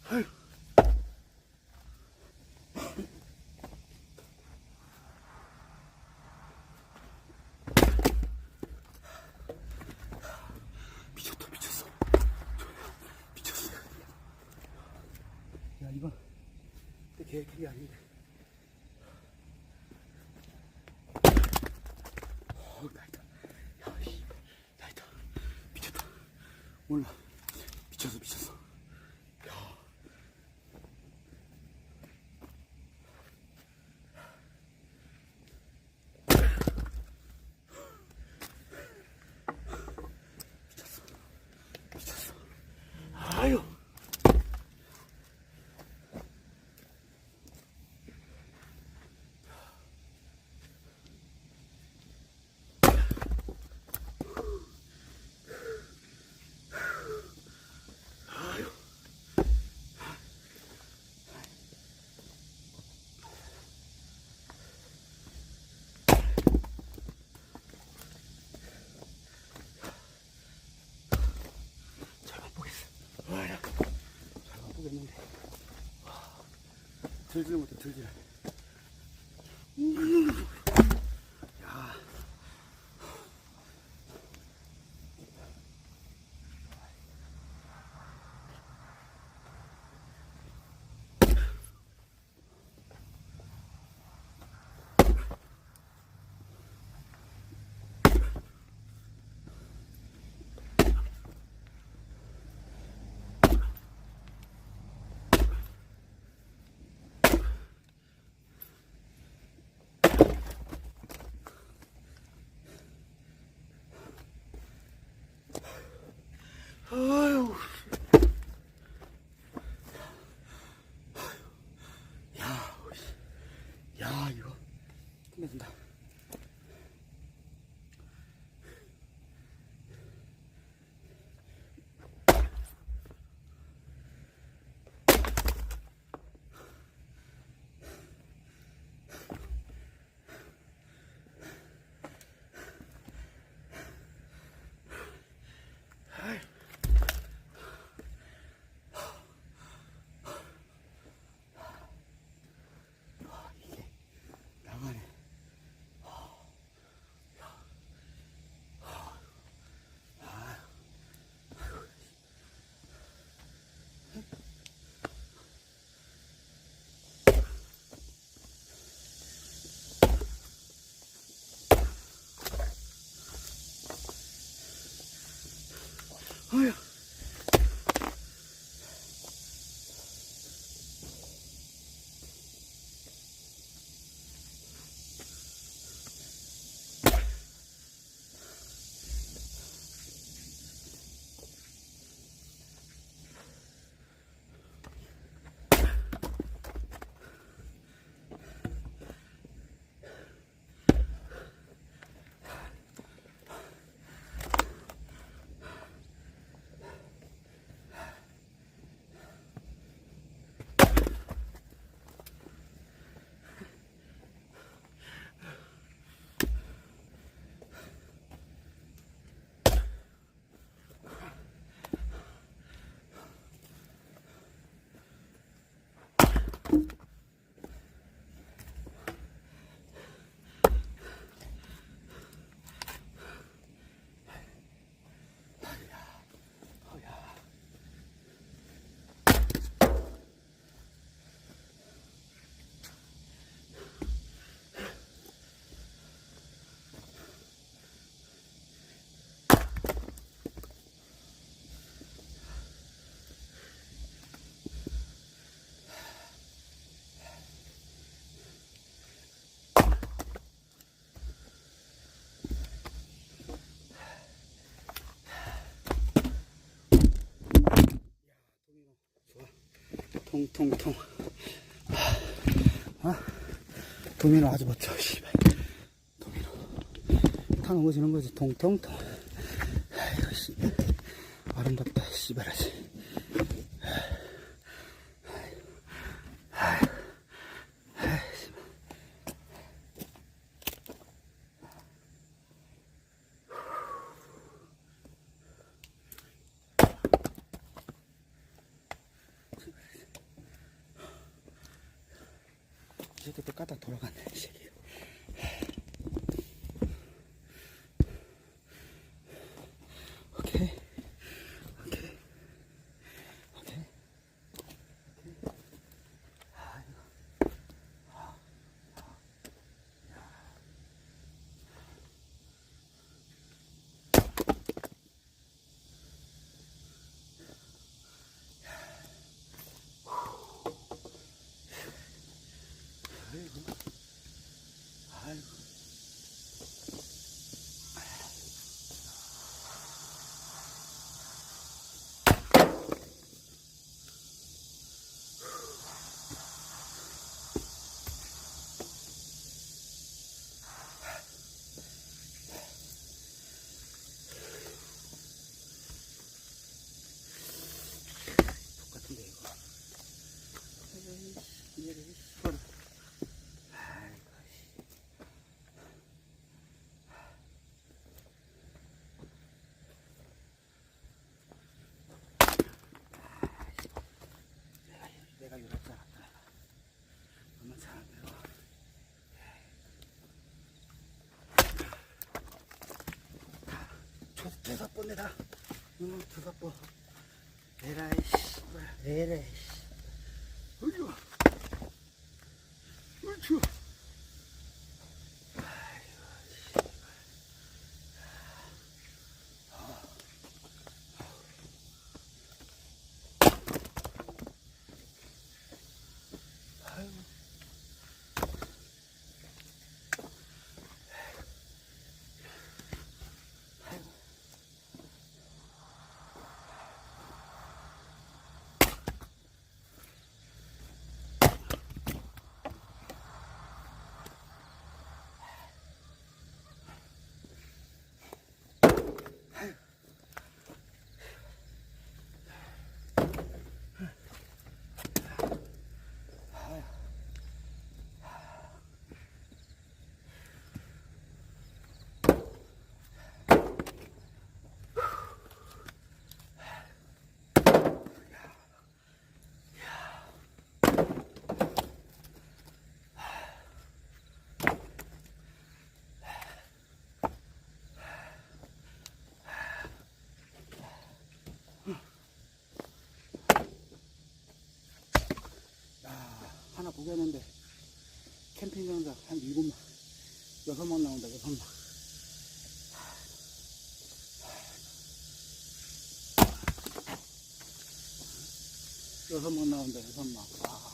아유. 미쳤다, 미쳤어. 미쳤어. 야, 이건 내 계획이 아닌데. 나이다. 야, 씨. 나이다. 미쳤다. 몰라. 미쳤어, 미쳤어. 야. 미쳤어. 미쳤어. 아유. 잘 못 보겠는데. 들질 못해, 들질. 야. 아유. 야, 야, 이거 끝내준다. 이게 나가네. 아유. 통통통. 도미노 아주 멋져, 씨발. 도미노. 타 넘어지는 거지, 통통통. 아이고, 씨발. 아름답다, 씨발하지. 새끼 또 까딱 돌아갔네, 이 새끼. 오케이. 오케이. 오케이. 아이고. 아이고. 똑같은데, 이거. 에이씨, 얘를, 씨발. 아이고, 씨. 내가 이랬잖아. 엄마 잘 배워. 다섯 번 내다. 다섯 번. 에라이, 씨발. 에라이, 씨. 어이구. 옳지. 하나 보겠는데 캠핑 장작 한 7만 6만 나온다. 6만. 여섯 만 나온다. 6만.